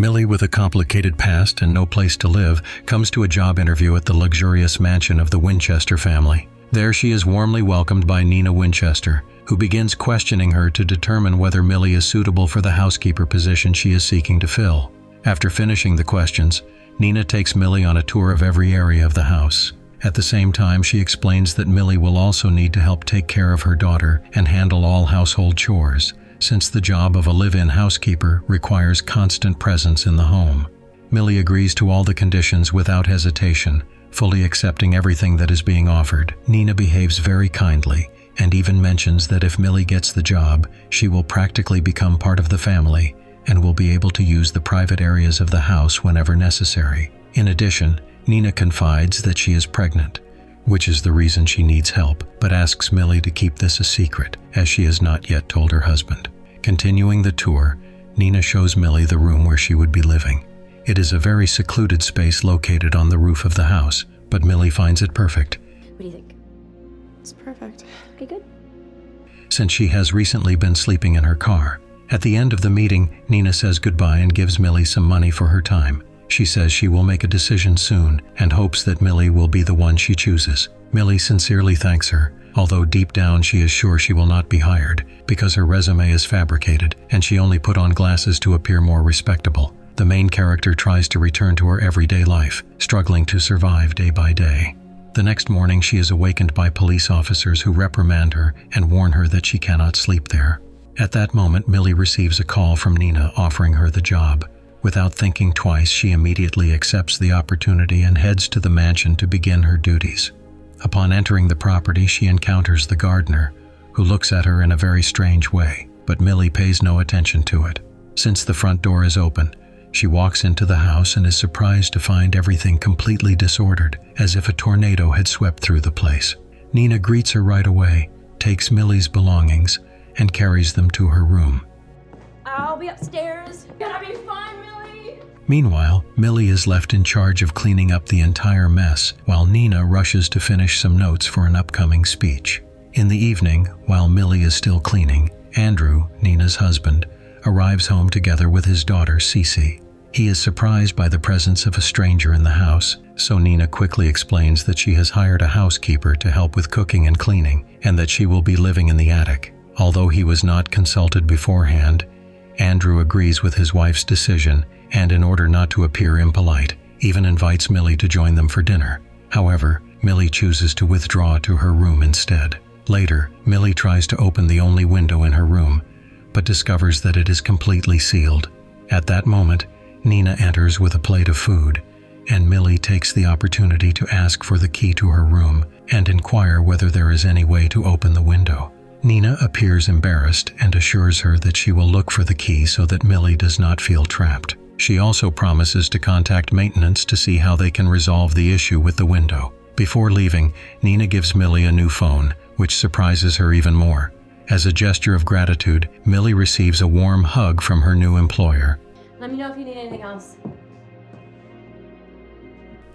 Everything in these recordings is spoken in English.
Millie, with a complicated past and no place to live, comes to a job interview at the luxurious mansion of the Winchester family. There she is warmly welcomed by Nina Winchester, who begins questioning her to determine whether Millie is suitable for the housekeeper position she is seeking to fill. After finishing the questions, Nina takes Millie on a tour of every area of the house. At the same time, she explains that Millie will also need to help take care of her daughter and handle all household chores, since the job of a live-in housekeeper requires constant presence in the home. Millie agrees to all the conditions without hesitation, fully accepting everything that is being offered. Nina behaves very kindly and even mentions that if Millie gets the job, she will practically become part of the family and will be able to use the private areas of the house whenever necessary. In addition, Nina confides that she is pregnant, which is the reason she needs help, but asks Millie to keep this a secret, as she has not yet told her husband. Continuing the tour, Nina shows Millie the room where she would be living. It is a very secluded space located on the roof of the house, but Millie finds it perfect. What do you think? It's perfect. Okay, good. Since she has recently been sleeping in her car. At the end of the meeting, Nina says goodbye and gives Millie some money for her time. She says she will make a decision soon and hopes that Millie will be the one she chooses. Millie sincerely thanks her, although deep down she is sure she will not be hired because her resume is fabricated and she only put on glasses to appear more respectable. The main character tries to return to her everyday life, struggling to survive day by day. The next morning, she is awakened by police officers who reprimand her and warn her that she cannot sleep there. At that moment, Millie receives a call from Nina offering her the job. Without thinking twice, she immediately accepts the opportunity and heads to the mansion to begin her duties. Upon entering the property, she encounters the gardener, who looks at her in a very strange way, but Millie pays no attention to it. Since the front door is open, she walks into the house and is surprised to find everything completely disordered, as if a tornado had swept through the place. Nina greets her right away, takes Millie's belongings, and carries them to her room. I'll be upstairs. Gonna be fine, Millie. Meanwhile, Millie is left in charge of cleaning up the entire mess, while Nina rushes to finish some notes for an upcoming speech. In the evening, while Millie is still cleaning, Andrew, Nina's husband, arrives home together with his daughter, Cece. He is surprised by the presence of a stranger in the house, so Nina quickly explains that she has hired a housekeeper to help with cooking and cleaning, and that she will be living in the attic. Although he was not consulted beforehand, Andrew agrees with his wife's decision, and in order not to appear impolite, even invites Millie to join them for dinner. However, Millie chooses to withdraw to her room instead. Later, Millie tries to open the only window in her room, but discovers that it is completely sealed. At that moment, Nina enters with a plate of food, and Millie takes the opportunity to ask for the key to her room and inquire whether there is any way to open the window. Nina appears embarrassed and assures her that she will look for the key so that Millie does not feel trapped. She also promises to contact maintenance to see how they can resolve the issue with the window. Before leaving, Nina gives Millie a new phone, which surprises her even more. As a gesture of gratitude, Millie receives a warm hug from her new employer. Let me know if you need anything else.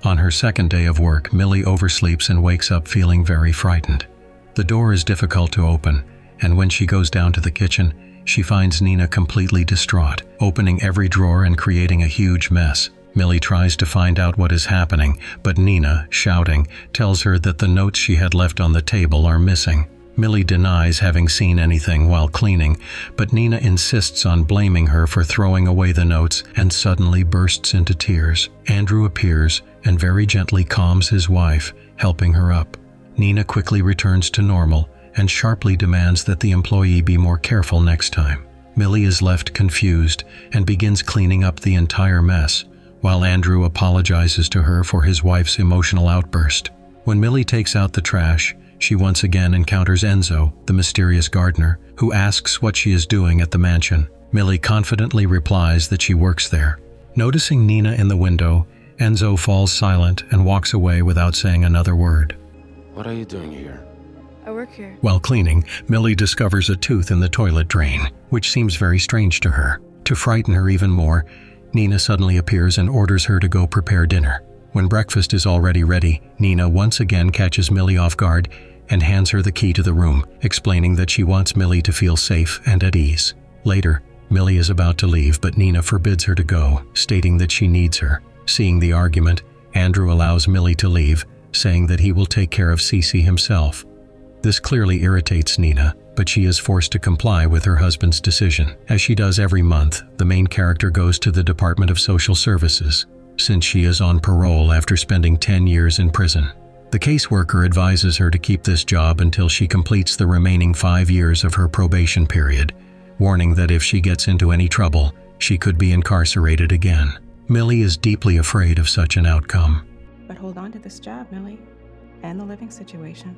On her second day of work, Millie oversleeps and wakes up feeling very frightened. The door is difficult to open, and when she goes down to the kitchen, she finds Nina completely distraught, opening every drawer and creating a huge mess. Millie tries to find out what is happening, but Nina, shouting, tells her that the notes she had left on the table are missing. Millie denies having seen anything while cleaning, but Nina insists on blaming her for throwing away the notes and suddenly bursts into tears. Andrew appears and very gently calms his wife, helping her up. Nina quickly returns to normal and sharply demands that the employee be more careful next time. Millie is left confused and begins cleaning up the entire mess, while Andrew apologizes to her for his wife's emotional outburst. When Millie takes out the trash, she once again encounters Enzo, the mysterious gardener, who asks what she is doing at the mansion. Millie confidently replies that she works there. Noticing Nina in the window, Enzo falls silent and walks away without saying another word. What are you doing here? I work here. While cleaning, Millie discovers a tooth in the toilet drain, which seems very strange to her. To frighten her even more, Nina suddenly appears and orders her to go prepare dinner. When breakfast is already ready, Nina once again catches Millie off guard and hands her the key to the room, explaining that she wants Millie to feel safe and at ease. Later, Millie is about to leave, but Nina forbids her to go, stating that she needs her. Seeing the argument, Andrew allows Millie to leave, saying that he will take care of Cece himself. This clearly irritates Nina, but she is forced to comply with her husband's decision. As she does every month, the main character goes to the Department of Social Services, since she is on parole after spending 10 years in prison. The caseworker advises her to keep this job until she completes the remaining 5 years of her probation period, warning that if she gets into any trouble, she could be incarcerated again. Millie is deeply afraid of such an outcome. But hold on to this job, Millie, and the living situation.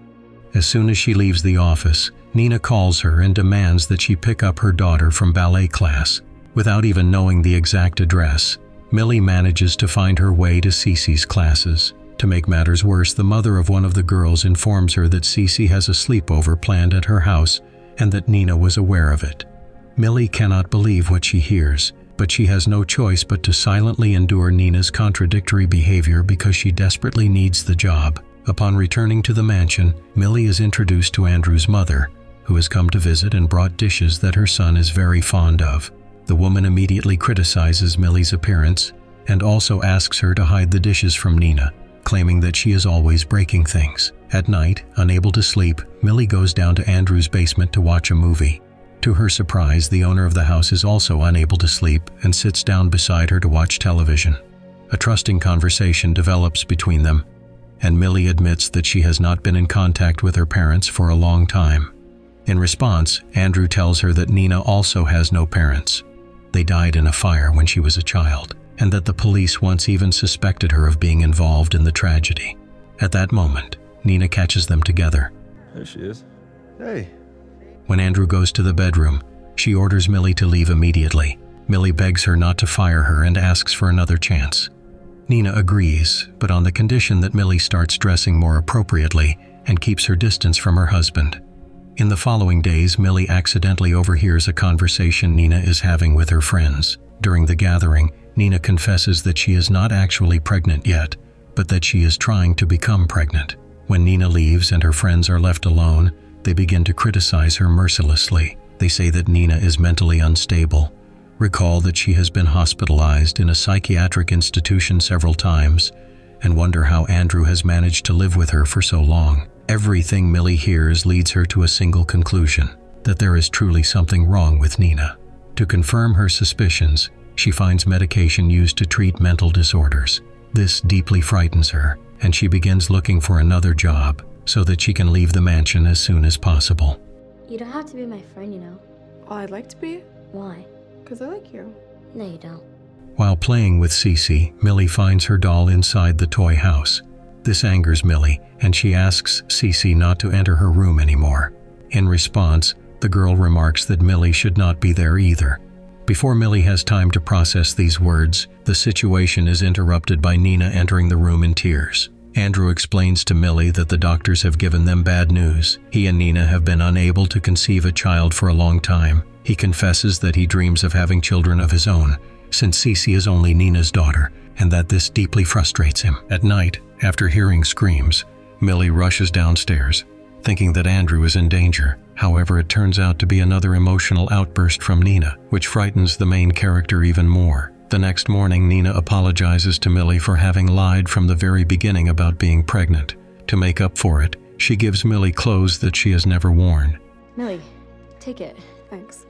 As soon as she leaves the office, Nina calls her and demands that she pick up her daughter from ballet class. Without even knowing the exact address, Millie manages to find her way to Cece's classes. To make matters worse, the mother of one of the girls informs her that Cece has a sleepover planned at her house and that Nina was aware of it. Millie cannot believe what she hears, but she has no choice but to silently endure Nina's contradictory behavior because she desperately needs the job. Upon returning to the mansion, Millie is introduced to Andrew's mother, who has come to visit and brought dishes that her son is very fond of. The woman immediately criticizes Millie's appearance and also asks her to hide the dishes from Nina, claiming that she is always breaking things. At night, unable to sleep, Millie goes down to Andrew's basement to watch a movie. To her surprise, the owner of the house is also unable to sleep and sits down beside her to watch television. A trusting conversation develops between them, and Millie admits that she has not been in contact with her parents for a long time. In response, Andrew tells her that Nina also has no parents. They died in a fire when she was a child, and that the police once even suspected her of being involved in the tragedy. At that moment, Nina catches them together. There she is. Hey. When Andrew goes to the bedroom, she orders Millie to leave immediately. Millie begs her not to fire her and asks for another chance. Nina agrees, but on the condition that Millie starts dressing more appropriately and keeps her distance from her husband. In the following days, Millie accidentally overhears a conversation Nina is having with her friends. During the gathering, Nina confesses that she is not actually pregnant yet, but that she is trying to become pregnant. When Nina leaves and her friends are left alone, they begin to criticize her mercilessly. They say that Nina is mentally unstable, recall that she has been hospitalized in a psychiatric institution several times, and wonder how Andrew has managed to live with her for so long. Everything Millie hears leads her to a single conclusion, that there is truly something wrong with Nina. To confirm her suspicions, she finds medication used to treat mental disorders. This deeply frightens her, and she begins looking for another job so that she can leave the mansion as soon as possible. You don't have to be my friend, you know. Oh, I'd like to be, Why? because I like you. No, you don't. While playing with Cece, Millie finds her doll inside the toy house. This angers Millie, and she asks Cece not to enter her room anymore. In response, the girl remarks that Millie should not be there either. Before Millie has time to process these words, the situation is interrupted by Nina entering the room in tears. Andrew explains to Millie that the doctors have given them bad news. He and Nina have been unable to conceive a child for a long time. He confesses that he dreams of having children of his own, since Cece is only Nina's daughter, and that this deeply frustrates him. At night, after hearing screams, Millie rushes downstairs, thinking that Andrew is in danger. However, it turns out to be another emotional outburst from Nina, which frightens the main character even more. The next morning, Nina apologizes to Millie for having lied from the very beginning about being pregnant. To make up for it, she gives Millie clothes that she has never worn. Millie, take it. Thanks.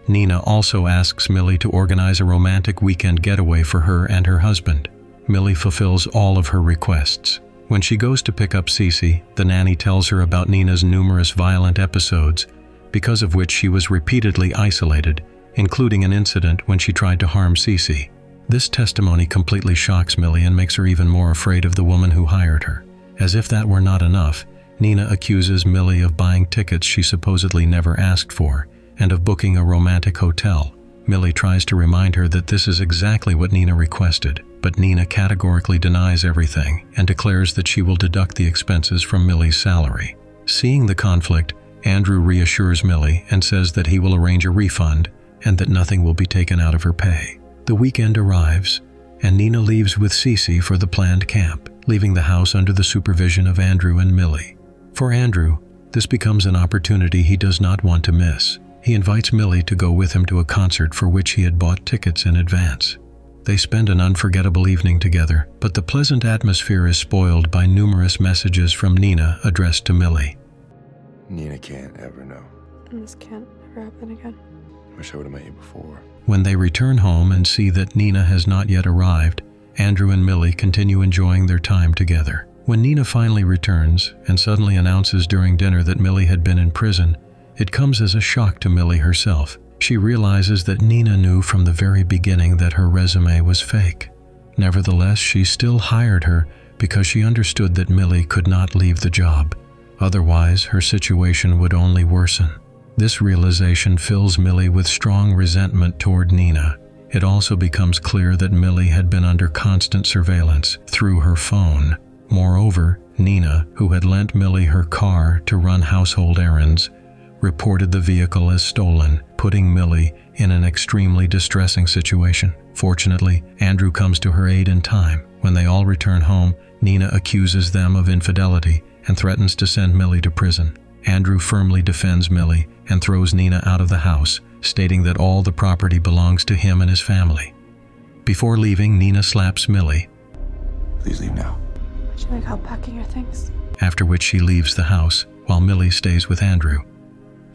Nina also asks Millie to organize a romantic weekend getaway for her and her husband. Millie fulfills all of her requests. When she goes to pick up Cece, the nanny tells her about Nina's numerous violent episodes, because of which she was repeatedly isolated, including an incident when she tried to harm Cece. This testimony completely shocks Millie and makes her even more afraid of the woman who hired her. As if that were not enough, Nina accuses Millie of buying tickets she supposedly never asked for, and of booking a romantic hotel. Millie tries to remind her that this is exactly what Nina requested, but Nina categorically denies everything and declares that she will deduct the expenses from Millie's salary. Seeing the conflict, Andrew reassures Millie and says that he will arrange a refund and that nothing will be taken out of her pay. The weekend arrives, and Nina leaves with Cece for the planned camp, leaving the house under the supervision of Andrew and Millie. For Andrew, this becomes an opportunity he does not want to miss. he invites Millie to go with him to a concert for which he had bought tickets in advance. They spend an unforgettable evening together, but the pleasant atmosphere is spoiled by numerous messages from Nina addressed to Millie. Nina can't ever know. And this can't ever happen again. Wish I would have met you before. When they return home and see that Nina has not yet arrived, Andrew and Millie continue enjoying their time together. When Nina finally returns and suddenly announces during dinner that Millie had been in prison, it comes as a shock to Millie herself. She realizes that Nina knew from the very beginning that her resume was fake. Nevertheless, she still hired her because she understood that Millie could not leave the job. Otherwise, her situation would only worsen. This realization fills Millie with strong resentment toward Nina. It also becomes clear that Millie had been under constant surveillance through her phone. Moreover, Nina, who had lent Millie her car to run household errands, reported the vehicle as stolen, putting Millie in an extremely distressing situation. Fortunately, Andrew comes to her aid in time. When they all return home, Nina accuses them of infidelity and threatens to send Millie to prison. Andrew firmly defends Millie and throws Nina out of the house, stating that all the property belongs to him and his family. Before leaving, Nina slaps Millie. Please leave now. Would you like help packing your things? After which she leaves the house, while Millie stays with Andrew.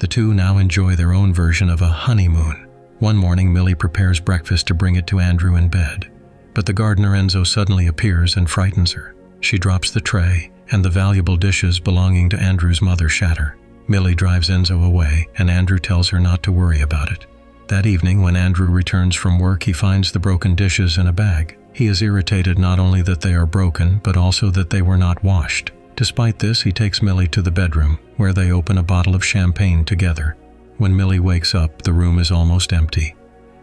The two now enjoy their own version of a honeymoon. One morning, Millie prepares breakfast to bring it to Andrew in bed. But the gardener Enzo suddenly appears and frightens her. She drops the tray, and the valuable dishes belonging to Andrew's mother shatter. Millie drives Enzo away, and Andrew tells her not to worry about it. That evening, when Andrew returns from work, he finds the broken dishes in a bag. He is irritated not only that they are broken, but also that they were not washed. Despite this, he takes Millie to the bedroom, where they open a bottle of champagne together. When Millie wakes up, the room is almost empty.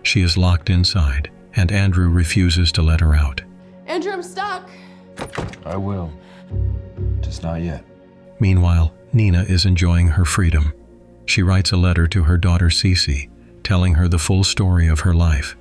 She is locked inside, and Andrew refuses to let her out. Andrew, I'm stuck. I will. Just not yet. Meanwhile, Nina is enjoying her freedom. She writes a letter to her daughter Cece, telling her the full story of her life,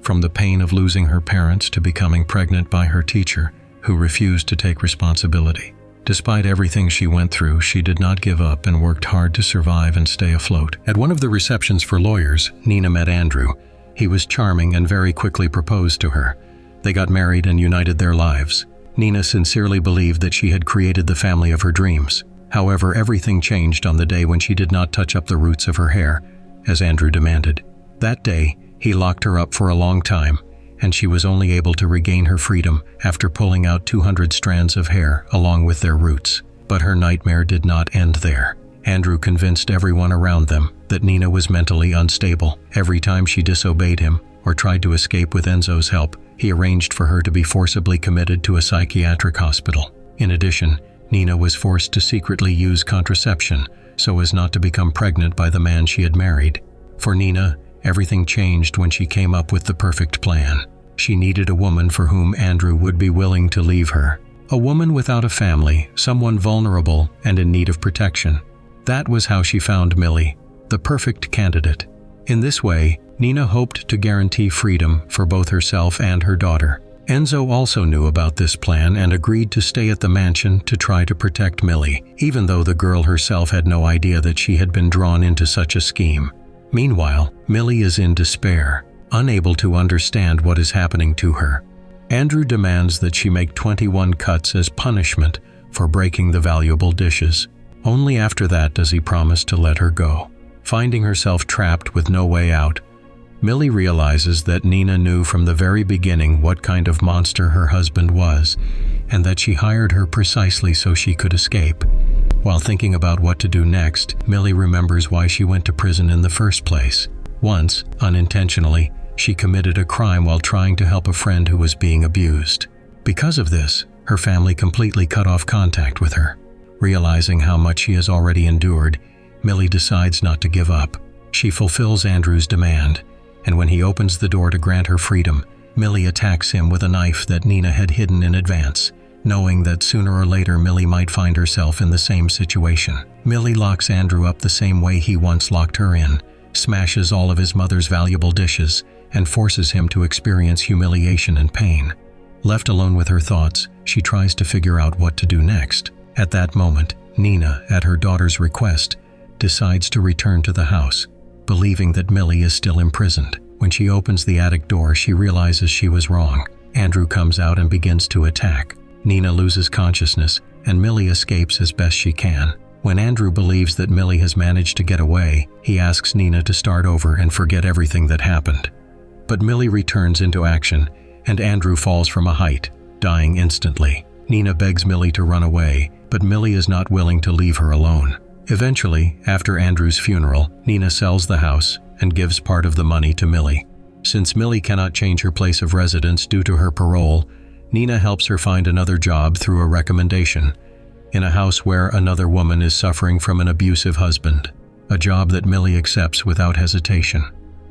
from the pain of losing her parents to becoming pregnant by her teacher, who refused to take responsibility. Despite everything she went through, she did not give up and worked hard to survive and stay afloat. At one of the receptions for lawyers, Nina met Andrew. He was charming and very quickly proposed to her. They got married and united their lives. Nina sincerely believed that she had created the family of her dreams. However, everything changed on the day when she did not touch up the roots of her hair, as Andrew demanded. That day, he locked her up for a long time, and she was only able to regain her freedom after pulling out 200 strands of hair along with their roots. But her nightmare did not end there. Andrew convinced everyone around them that Nina was mentally unstable. Every time she disobeyed him or tried to escape with Enzo's help, he arranged for her to be forcibly committed to a psychiatric hospital. In addition, Nina was forced to secretly use contraception so as not to become pregnant by the man she had married. For Nina, everything changed when she came up with the perfect plan. She needed a woman for whom Andrew would be willing to leave her. A woman without a family, someone vulnerable and in need of protection. That was how she found Millie, the perfect candidate. In this way, Nina hoped to guarantee freedom for both herself and her daughter. Enzo also knew about this plan and agreed to stay at the mansion to try to protect Millie, even though the girl herself had no idea that she had been drawn into such a scheme. Meanwhile, Millie is in despair, unable to understand what is happening to her. Andrew demands that she make 21 cuts as punishment for breaking the valuable dishes. Only after that does he promise to let her go. Finding herself trapped with no way out, Millie realizes that Nina knew from the very beginning what kind of monster her husband was, and that she hired her precisely so she could escape. While thinking about what to do next, Millie remembers why she went to prison in the first place. Once, unintentionally, she committed a crime while trying to help a friend who was being abused. Because of this, her family completely cut off contact with her. Realizing how much she has already endured, Millie decides not to give up. She fulfills Andrew's demand, and when he opens the door to grant her freedom, Millie attacks him with a knife that Nina had hidden in advance, knowing that sooner or later Millie might find herself in the same situation. Millie locks Andrew up the same way he once locked her in, smashes all of his mother's valuable dishes, and forces him to experience humiliation and pain. Left alone with her thoughts, she tries to figure out what to do next. At that moment, Nina, at her daughter's request, decides to return to the house. believing that Millie is still imprisoned. When she opens the attic door, she realizes she was wrong. Andrew comes out and begins to attack. Nina loses consciousness, and Millie escapes as best she can. When Andrew believes that Millie has managed to get away, he asks Nina to start over and forget everything that happened. But Millie returns into action, and Andrew falls from a height, dying instantly. Nina begs Millie to run away, but Millie is not willing to leave her alone. Eventually, after Andrew's funeral, Nina sells the house and gives part of the money to Millie. Since Millie cannot change her place of residence due to her parole, Nina helps her find another job through a recommendation, in a house where another woman is suffering from an abusive husband, a job that Millie accepts without hesitation.